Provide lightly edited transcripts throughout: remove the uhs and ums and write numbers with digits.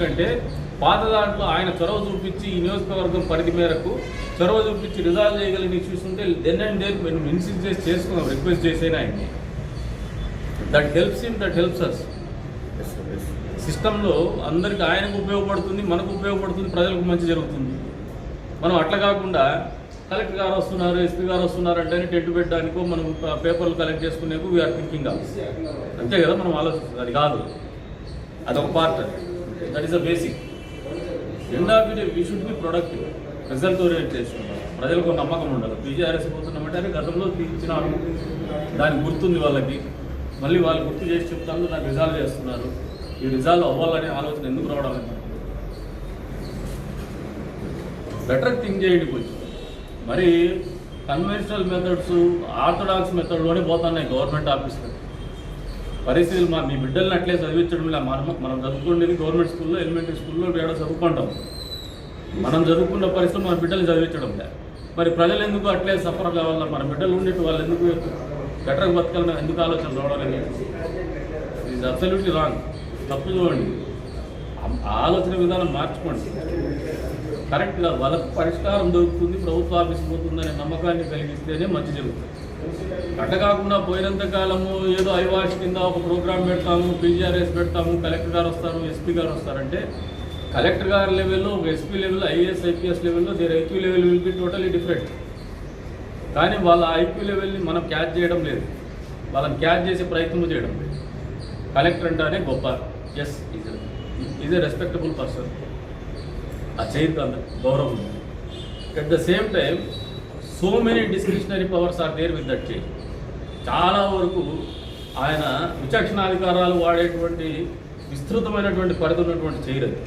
ఎందుకంటే పాత దాంట్లో ఆయన చొరవ చూపించి ఈ నియోజకవర్గం పరిధి మేరకు చొరవ చూపించి రిజాల్వ్ చేయగలిగిన ఇష్యూస్ ఉంటే దెన్ అండ్ దేర్ మేము ఇన్సిస్ట్ చేసి చేసుకున్నాం, రిక్వెస్ట్ చేసేనా ఆయన్ని. That helps him, that helps us. సిస్టంలో అందరికీ ఆయనకు ఉపయోగపడుతుంది, మనకు ఉపయోగపడుతుంది, ప్రజలకు మంచి జరుగుతుంది. మనం అట్లా కాకుండా కలెక్టర్ గారు వస్తున్నారు, ఎస్పీ గారు వస్తున్నారు అంటే టెంట్ పెట్టడానికో మనం పేపర్లు కలెక్ట్ చేసుకునేకు వీఆర్ థింకింగ్ ఆఫ్. అంతే కదా మనం ఆలోచిస్తుంది. అది కాదు, అదొక part. That is the basic. End of the day we should be productive, result orient చేసుకుంటాం. ప్రజలకు నమ్మకం ఉండాలి. పీజీఆర్ఎస్ పోతున్నామంటే అది గతంలో ఇచ్చినారు, దానికి గుర్తుంది వాళ్ళకి. మళ్ళీ వాళ్ళు గుర్తు చేసి చెప్తాను, నాకు రిజాల్వ్ చేస్తున్నారు. ఈ రిజాల్వ్ అవ్వాలనే ఆలోచన ఎందుకు రావడం? బెటర్ థింక్ చేయండి కొంచెం. మరి కన్వెన్షనల్ మెథడ్స్, ఆర్థడాక్స్ మెథడ్లోనే పోతున్నాయి గవర్నమెంట్ ఆఫీస్లో. పరిస్థితులు మీ బిడ్డల్ని అట్లే చదివించడం లేదు. మనం చదువుకునేది గవర్నమెంట్ స్కూల్లో, ఎలిమెంటరీ స్కూల్లో ఏడో చదువుకుంటాం. మనం చదువుకున్న పరిస్థితులు మన బిడ్డలు చదివించడం లేదు. మరి ప్రజలు ఎందుకు అట్లే సఫర్ కావాలా? మన బిడ్డలు ఉండేట్టు వాళ్ళు ఎందుకు బెటర్గా బతకాలని ఎందుకు ఆలోచన రావడం? Is absolutely wrong. తప్పు చూడండి, ఆలోచన విధానం మార్చుకోండి. కరెక్ట్గా వాళ్ళకు పరిష్కారం దొరుకుతుంది, ప్రభుత్వ ఆఫీస్ పోతుందనే నమ్మకాన్ని కలిగిస్తేనే మంచి జరుగుతుంది. అట్లా కాకుండా పోయినంత కాలము ఏదో ఐవాష్ కింద ఒక ప్రోగ్రామ్ పెడతాము, పీజీఆర్ఎస్ పెడతాము, కలెక్టర్ గారు వస్తారు, ఎస్పీ గారు వస్తారంటే కలెక్టర్ గారి లెవెల్లో, ఒక ఎస్పీ లెవెల్, ఐఏఎస్ ఐపీఎస్ లెవెల్లో their IQ level will be totally different. కానీ వాళ్ళ ఐక్యూ లెవెల్ని మనం క్యాచ్ చేయడం లేదు, వాళ్ళని క్యాచ్ చేసే ప్రయత్నం చేయడం లేదు. కలెక్టర్ అంటానే గొప్ప, as is a respectable person, ఆ చైర్కి అంత గౌరవం ఉంది. At the same time so many discretionary powers are there with that chair. చాలా వరకు ఆయన విచక్షణాధికారాలు వాడేటువంటి విస్తృతమైనటువంటి పరిధి ఉన్నటువంటి చైర్ అది.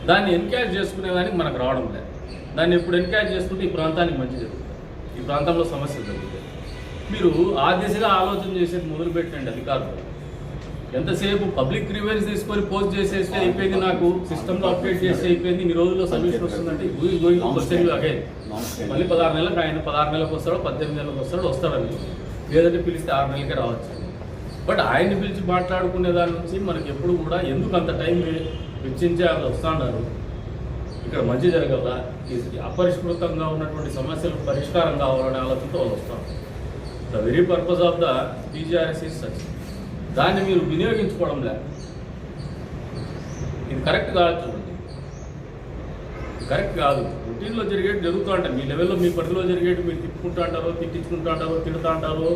దాన్ని ఎన్కరేజ్ చేసుకునేదానికి మనకు రావడం లేదు. దాన్ని ఎప్పుడు ఎన్కరేజ్ చేసుకుంటే ఈ ప్రాంతానికి మంచి జరుగుతుంది, ఈ ప్రాంతంలో సమస్యలు జరుగుతాయి. మీరు ఆ దిశగా ఆలోచన చేసేది మొదలుపెట్టండి అధికారులు. ఎంతసేపు పబ్లిక్ రివ్యూస్ తీసుకొని పోస్ట్ చేసేస్తే అయిపోయింది, నాకు సిస్టంలో అప్డేట్ చేస్తే అయిపోయింది, ఈ రోజుల్లో సొల్యూషన్ వస్తుందంటే గోయింగ్ క్వశ్చన్ అగైన్. మళ్ళీ 16 నెలలకు ఆయన 16 నెలలకు వస్తాడో 18 నెలలకు వస్తాడని, లేదంటే పిలిస్తే 6 నెలలకే రావచ్చు. బట్ ఆయన్ని పిలిచి మాట్లాడుకునే దాని నుంచి మనకి ఎప్పుడు కూడా ఎందుకు అంత టైం వెచ్చించే వాళ్ళు వస్తున్నారు. ఇక్కడ మంచి జరగదా, అపరిష్కృతంగా ఉన్నటువంటి సమస్యలకు పరిష్కారం కావాలనే ఆలోచనతో వాళ్ళు వస్తారు. The very purpose of the PGRS is such. దాన్ని మీరు వినియోగించుకోవడం లేదు. ఇది కరెక్ట్ కాదు, చూడండి, కరెక్ట్ కాదు. రొటీన్లో జరిగేది జరుగుతూ ఉంటాయి. మీ లెవెల్లో, మీ పరిధిలో జరిగేది మీరు తిప్పుకుంటూ అంటారో, తిట్టించుకుంటూ అంటారో, తిడుతూ అంటారో,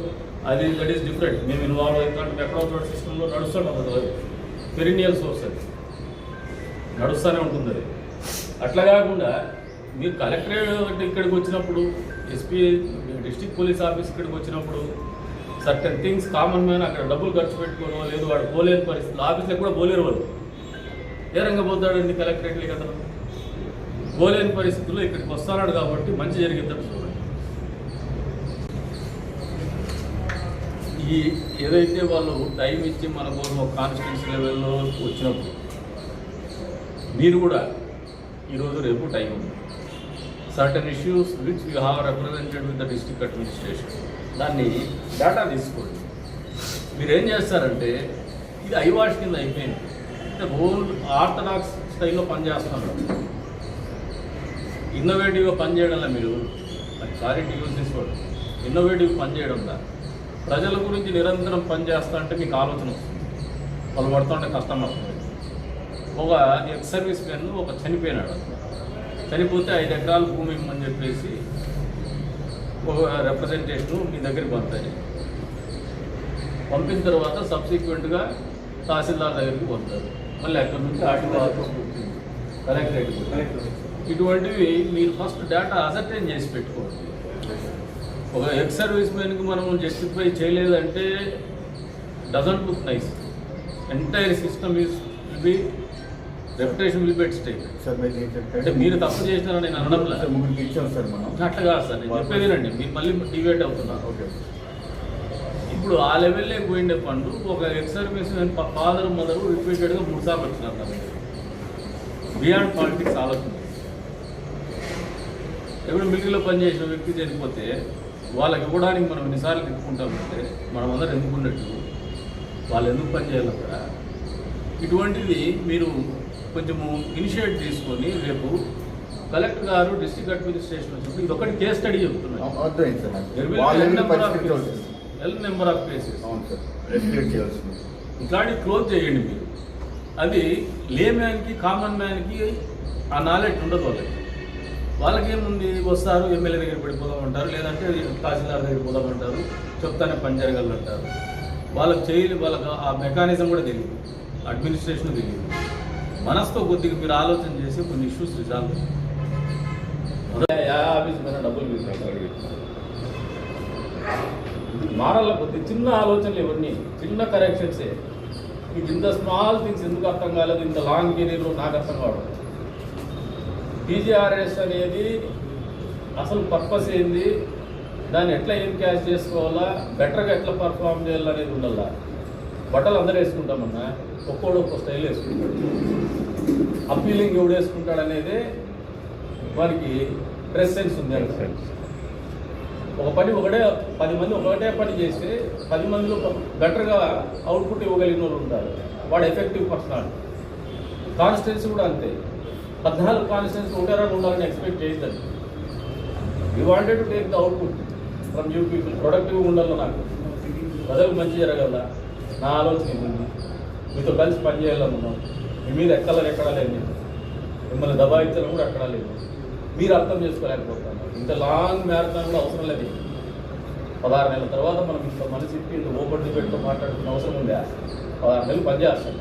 అది దట్ ఈస్ డిఫరెంట్. మేము ఇన్వాల్వ్ అవుతాం, ఎక్కడో చోట సిస్టంలో నడుస్తుంటుంది. అది పెరినియల్ సోర్స్, అది నడుస్తూనే ఉంటుంది. అది అట్లా కాకుండా మీరు కలెక్టరేట్ ఇక్కడికి వచ్చినప్పుడు, ఎస్పీ డిస్ట్రిక్ట్ పోలీస్ ఆఫీస్ ఇక్కడికి వచ్చినప్పుడు సర్టన్ థింగ్స్ కామన్ మ్యాన్ అక్కడ డబ్బులు ఖర్చు పెట్టుకోవడం, లేదు వాడు పోలేని పరిస్థితులు, ఆఫీస్లో కూడా పోలేరు వాళ్ళు. ఏ రంగం పోతాడండి కలెక్టరేట్లే కదా, పోలేని పరిస్థితుల్లో ఇక్కడికి వస్తున్నాడు కాబట్టి మంచి జరిగేటట్టు చూడండి. ఈ ఏదైతే వాళ్ళు టైం ఇచ్చి మన కోసం ఒక కాన్స్టిట్యూన్సీ లెవెల్లో వచ్చినప్పుడు మీరు కూడా ఈరోజు రేపు టైం ఉంది. Certain issues which you have represented with the district administration, దాన్ని డేటా తీసుకోండి. మీరు ఏం చేస్తారంటే ఇది ఐవాష్ కింద అయిపోయింది, అంటే ఓల్డ్ ఆర్థడాక్స్ స్టైల్లో పనిచేస్తున్నారు. ఇన్నోవేటివ్గా పనిచేయడంలో మీరు sorry to use this word, innovative పనిచేయడంలో ప్రజల గురించి నిరంతరం పనిచేస్తా అంటే మీకు ఆలోచన వస్తుంది. వాళ్ళు పడుతుంటే కష్టం అవుతుంది. ఒక ఎక్స్ సర్వీస్ మెన్ ఒక చనిపోయినాడు, చనిపోతే 5 ఎకరాల భూమి ఇవ్వమని చెప్పేసి ఒక రిప్రజెంటేషన్ మీ దగ్గరికి పంపాలి. పంపిన తర్వాత సబ్సిక్వెంట్గా తహసీల్దార్ దగ్గరికి పంపుతారు. మళ్ళీ అక్కడి నుంచి ఆర్టీఓ ఆఫీస్ కలెక్టరేట్. ఇటువంటివి మీరు ఫస్ట్ డేటా అసర్టైన్ చేసి పెట్టుకోండి. ఒక ఎక్స్ సర్వీస్ మెన్కి మనం జస్టిఫై చేయలేదంటే doesn't look nice. Entire system is will be reputation will be at stake. అంటే మీరు తప్పు చేసినారని నేను అనడం లేదు, ముగ్గురికి ఇచ్చాం సార్ మనం. అట్లా కాదు సార్, నేను చెప్పేదేనండి. మీరు మళ్ళీ డివేట్ అవుతున్నారు. ఓకే, ఇప్పుడు ఆ లెవెల్లో పోయిండే పండు ఒక ex service men father mother రిపీటెడ్గా 3 సార్లు వచ్చినారు. బియాండ్ పాలిటిక్స్ ఆలోచన. ఎప్పుడు మిలిటరీలో పనిచేసిన వ్యక్తి చనిపోతే వాళ్ళకి ఇవ్వడానికి మనం ఎన్నిసార్లు తిప్పుకుంటామంటే మనం అందరూ ఎందుకు ఉన్నట్టు, వాళ్ళు ఎందుకు పనిచేయాలి అక్కడ. ఇటువంటిది మీరు కొంచెము ఇనిషియేట్ తీసుకొని రేపు కలెక్టర్ గారు డిస్ట్రిక్ట్ అడ్మినిస్ట్రేషన్ వచ్చినప్పుడు ఇది ఒకటి కేస్ స్టడీ చెప్తున్నారు. నెంబర్ ఆఫ్ కేసెస్ ఇట్లాంటి క్లోజ్ చేయండి మీరు. అది లే మ్యాన్కి కామన్ మ్యాన్కి ఆ నాలెడ్జ్ ఉండదు. వాళ్ళకేముంది, వస్తారు ఎమ్మెల్యే దగ్గర పడిపోదామంటారు, లేదంటే తహసీల్దార్ దగ్గర పోదామంటారు, చెప్తానే పని జరగాలంటారు. వాళ్ళకి ఆ మెకానిజం కూడా తెలియదు, అడ్మినిస్ట్రేషన్ తెలియదు. మనసుతో కొద్దిగా మీరు ఆలోచన చేసి కొన్ని ఇష్యూస్ రిజాల్వ్ ఆఫీస్ మీద డబ్బులు మారాల కొద్ది చిన్న ఆలోచనలు ఇవన్నీ చిన్న కరెక్షన్సే. మీకు ఇంత స్మాల్ థింగ్స్ ఎందుకు అర్థం కాలేదు, ఇంత లాంగ్ కెరీర్లో నాకు అర్థం కావడం. పీజీఆర్ఎస్ అనేది అసలు పర్పస్ ఏంది, దాన్ని ఎట్లా ఏం క్యాష్ చేసుకోవాలా, బెటర్గా ఎట్లా పర్ఫామ్ చేయాలనేది ఉండాలా. బట్టలు అందరూ వేసుకుంటామన్నా, ఒక్కోడు ఒక్కో స్టైల్ వేసుకుంటాడు. అప్పీలింగ్ ఎవడు వేసుకుంటాడు అనేది వారికి డ్రెస్ సెన్స్ ఉంది. ఒక పని 10 మంది ఒకటే పని చేస్తే 10 మందిలో బెటర్గా అవుట్పుట్ ఇవ్వగలిగిన వాళ్ళు ఉంటారు. వాడు ఎఫెక్టివ్ పర్సనాలిటీ. కాన్స్టిట్యున్సీ కూడా అంతే. 14 కాన్స్టిట్యున్సీ ఒకటే ఉండాలని ఎక్స్పెక్ట్ చేయదండి. You wanted to take the output from you people. ప్రొడక్టివ్గా ఉండాలి, నాకు ప్రజలకు మంచి జరగల నా ఆలోచన ఉంది. మీతో కలిసి పనిచేయాలనున్నాం. మీ మీద ఎక్కడా లేదు, మిమ్మల్ని దబాయించడం కూడా ఎక్కడా లేదు. మీరు అర్థం చేసుకోలేకపోతున్నారు. ఇంత లాంగ్ మ్యారథాన్ కూడా అవసరం లేదు. 16 నెలల తర్వాత మనం ఇంత మనసు ఇప్పి ఇంత ఓపెన్ డిబేట్తో మాట్లాడుతున్న అవసరం ఉందా? 16 నెలలు పనిచేస్తాం.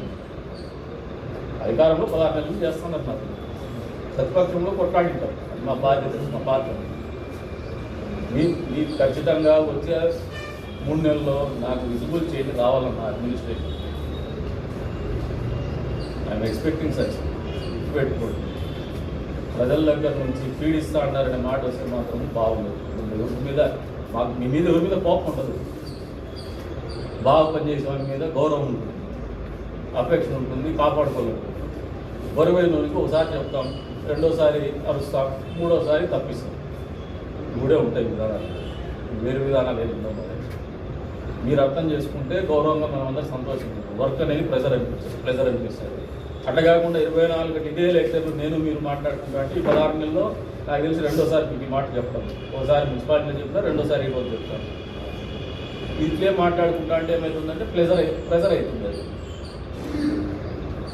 అధికారంలో 16 నెలలు చేస్తున్నారు. నాకు ప్రతిపక్షంలో కొట్లాడింటాం. అది మా బాధ్యత, మా పాత్ర. మీ ఖచ్చితంగా వచ్చే 3 నెలల్లో నాకు విజిబుల్ చేంజ్ రావాలన్న అడ్మినిస్ట్రేషన్. I'm expecting such. పెట్టుకోండి. ప్రజల దగ్గర నుంచి ఫీడ్ ఇస్తా అన్నారనే మాట వస్తే మాత్రం బాగుండదు. ఎవరి మీద మీ మీద ఎవరి మీద కోపం ఉండదు. బాగా పనిచేసే వారి మీద గౌరవం ఉంటుంది, అపేక్ష ఉంటుంది, కాపాడుకోలేదు. బరువైన వారికి ఒకసారి చెప్తాం, రెండోసారి అరుస్తాం, మూడోసారి తప్పిస్తాం. మూడే ఉంటాయి విధానాలు, వేరు విధానాలు ఏమి ఉండవు. మీరు అర్థం చేసుకుంటే గౌరవంగా మనం అందరూ సంతోషించాం. వర్క్ అనేది ప్రెజర్ అనిపిస్తుంది. అట్లా కాకుండా 24 ఇదే లెక్చర్లు నేను మీరు మాట్లాడుతున్నాం కాబట్టి 16 నెలల్లో నాకు తెలిసి రెండోసారి మీకు ఈ మాట చెప్తాను. ఒకసారి మున్సిపాలిటీలో చెప్తాను, రెండోసారి ఈ రోజు చెప్తాను. ఇట్లే మాట్లాడుకుంటా అంటే ఏమవుతుందంటే ప్రెజర్ అవుతుంది. అది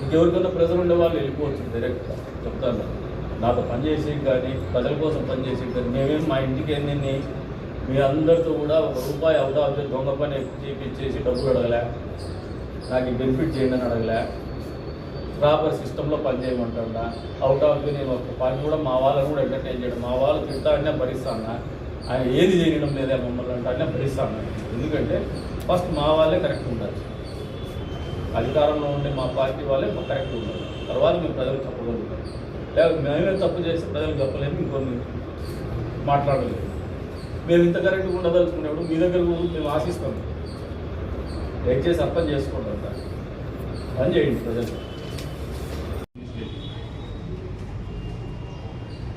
ఇంకెవరికైనా ప్రెజర్ ఉండే వాళ్ళు వెళ్ళిపోవచ్చు డైరెక్ట్గా. చెప్తాను, నాతో పనిచేసి కానీ ప్రజల కోసం పనిచేసి కానీ మేమేం మా ఇంటికి ఏంది మీ అందరితో కూడా ₹1 అవుట్ ఆఫ్ దొంగ పని చేపించేసి డబ్బులు అడగలే, నాకు ఈ బెనిఫిట్ చేయండి అని అడగలే. ప్రాపర్ సిస్టంలో పనిచేయమంటా. అవుట్ ఆఫ్ నేను ఒక పని కూడా మా వాళ్ళని కూడా ఎంటర్టైన్ చేయడం, మా వాళ్ళు తింటా అనే భరిస్తాను. ఆయన ఏది చేయడం లేదా మమ్మల్ని అంటే అనే భరిస్తాను. ఎందుకంటే ఫస్ట్ మా వాళ్ళే కరెక్ట్ ఉండాలి. అధికారంలో ఉండే మా పార్టీ వాళ్ళే కరెక్ట్ ఉండాలి. తర్వాత మేము ప్రజలకు చెప్పగలుగుతాం. లేకపోతే మేమే తప్పు చేసి ప్రజలకు చెప్పలేము, ఇంకొన్ని మాట్లాడలేదు. మేము ఇంత కరెక్ట్గా ఉండదలుచుకునేప్పుడు మీ దగ్గర మేము ఆశిస్తాం. దయచేసి అర్థం చేసుకుంటాం. పని చేయండి ప్రజలు.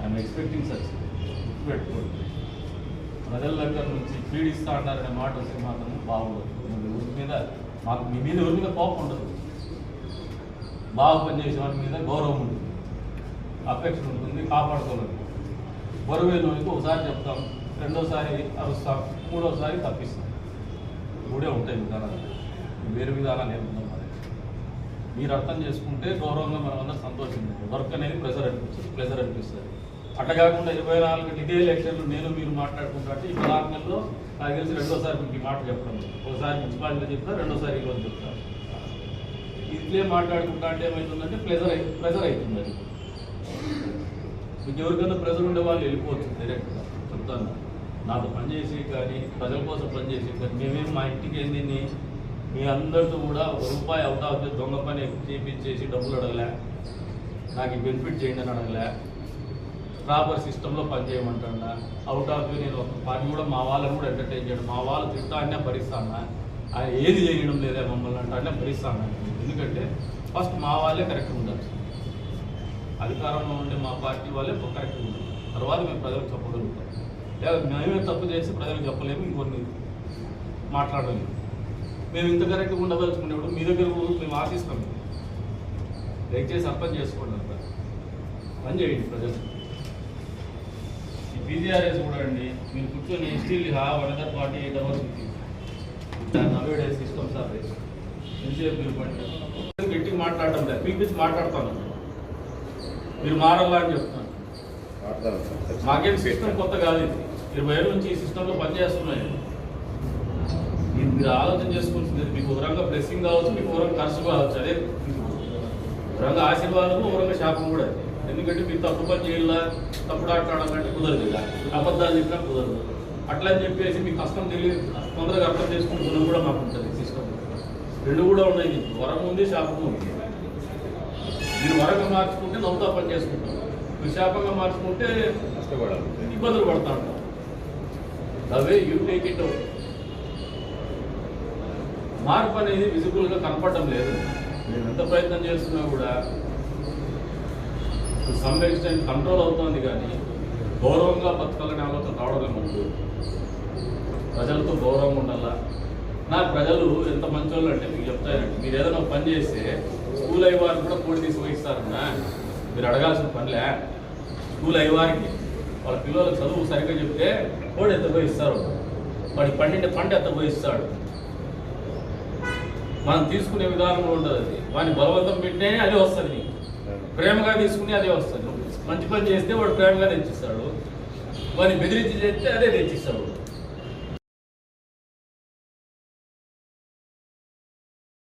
I'm expecting such. పెట్టుకోండి. ప్రజల దగ్గర నుంచి ఫీడ్ ఇస్తా అన్నారనే మాట వస్తే మాత్రం బాగుండదు. ఎవరి మీద మీ మీద ఎవరి మీద కోపం ఉండదు. బాగా పనిచేసే వారి మీద గౌరవం ఉంటుంది, అపేక్ష ఉంటుంది, కాపాడుకోలేదు. బరువైనకి ఒకసారి చెప్తాం, రెండోసారి అరుస్తాం, మూడోసారి తప్పిస్తాం. మూడే ఉంటాయి విధానాలు, వేరు విధానాలు ఏముందో మరి. మీరు అర్థం చేసుకుంటే గౌరవంగా మనం అందరూ సంతోషించాలి. వర్క్ అనేది ప్రెజర్ అనిపిస్తుంది. అట్లా కాకుండా 24 ఇదే లెక్చర్లు నేను మీరు మాట్లాడుకుంటా అంటే ఈ 16 నెలల్లో నాకు తెలిసి రెండోసారి మీకు ఈ మాట చెప్తాను. ఒకసారి మున్సిపాలిటీలో చెప్తా, రెండోసారి ఈరోజు చెప్తాను. ఇట్లే మాట్లాడుకుంటా అంటే ఏమవుతుందంటే ప్రెజర్ అవుతుంది. అది మీకు ఎవరికైనా ప్రెజర్ ఉండే వాళ్ళు వెళ్ళిపోవచ్చు డైరెక్ట్గా. చెప్తాను, నాతో పనిచేసి కానీ ప్రజల కోసం పనిచేసి కానీ మేమేం మా ఇంటికి ఏంది మీ అందరితో కూడా ₹1 అవుట్ ఆఫ్ దొంగ పని చేపించేసి డబ్బులు అడగలే, నాకు ఈ బెనిఫిట్ చేయండి అని అడగలే. ప్రాపర్ సిస్టంలో పనిచేయమంటా. అవుట్ ఆఫ్ నేను ఒక పని కూడా మా వాళ్ళని కూడా ఎంటర్టైన్ చేయడం, మా వాళ్ళు తింటా అనే భరిస్తాను. ఆయన ఏది చేయడం లేదా మమ్మల్ని అంటే భరిస్తాను. ఎందుకంటే ఫస్ట్ మా వాళ్ళే కరెక్ట్గా ఉండాలి. అధికారంలో ఉండే మా పార్టీ వాళ్ళే కరెక్ట్గా ఉండాలి. తర్వాత మేము ప్రజలకు చెప్పగలుగుతాం. లేదా మేమే తప్పు చేసి ప్రజలకు చెప్పలేము, ఇంకొన్ని మాట్లాడలేము. మేము ఇంత కరెక్ట్గా ఉండదలుచుకునేప్పుడు మీ దగ్గర మేము ఆశిస్తాం. దయచేసి అర్థం చేసుకోండి అంతా పని చేయండి ప్రజలు. ఈ పీజీఆర్ఎస్ కూడా అండి మీరు కూర్చొని still have another 48 hours with you. Nowadays systems are this. ఎంతసేపు మీరు పని గట్టిగా మాట్లాడటం లేదు, పిలిపించి మాట్లాడతాను మీరు మారాలా అని చెప్తాను. మాకేం సిస్టమ్ కొత్త కాదు, ఇది 20 ఏళ్ళ నుంచి ఈ సిస్టంలో పనిచేస్తున్నాయి. మీరు ఆలోచన చేసుకోవాల్సింది మీకు ఒక రంగా బ్లెస్సింగ్ కావచ్చు, మీకు ఒక రంగా ఖర్చు కావచ్చు. అదే ఒక రంగా ఆశీర్వాదము, ఒక రంగా శాపం కూడా. ఎందుకంటే మీరు తప్పు పని చేయాలా, తప్పుడు ఆటలాడాలంటే కుదరదు, ఇలా అబద్ధాలు చెప్పినా కుదరదు. అట్లా అని చెప్పేసి మీకు కష్టం తెలియదు, తొందరగా అర్థం చేసుకునే గుణం కూడా మాకు ఉంటుంది. సిస్టమ్ రెండు కూడా ఉన్నాయి, వరం ఉంది, శాపం ఉంది. మీరు వరంగా మార్చుకుంటే నవ్వుతా పని చేసుకుంటాం, మీరు శాపంగా మార్చుకుంటే ఇబ్బందులు పడతా ఉంటాం. Away you take it out. మార్పు అనేది విజిబుల్గా కనపడటం లేదు. నేను ఎంత ప్రయత్నం చేస్తున్నా కూడా సమ్ ఎక్స్టెంట్ కంట్రోల్ అవుతుంది, కానీ గౌరవంగా బతకాలనే ఆలోచన రావడం ముందు ప్రజలతో గౌరవంగా ఉండాలా. నా ప్రజలు ఎంత మంచోళ్ళు అంటే మీకు చెప్తారంటే, మీరు ఏదైనా పని చేస్తే స్కూల్ అయ్యేవారికి కూడా కోడి తీసుకుపోయిస్తారన్నా. మీరు అడగాల్సిన పనిలే. స్కూల్ అయ్యేవారికి వాళ్ళ పిల్లలకు చదువు సరిగ్గా చెప్తే కోడి ఎత్తపోయి ఇస్తారు, వాడికి పండిండే పంట ఎత్తపోయి ఇస్తాడు. మనం తీసుకునే విధానంలో ఉంటుంది అది. వాడిని బలవంతం పెట్టినే అదే వస్తుంది, నీకు ప్రేమగా తీసుకుని అదే వస్తుంది. మంచి పని చేస్తే వాడు ప్రేమగా తెచ్చిస్తాడు, వాడిని బెదిరించి చేస్తే అదే తెచ్చిస్తాడు.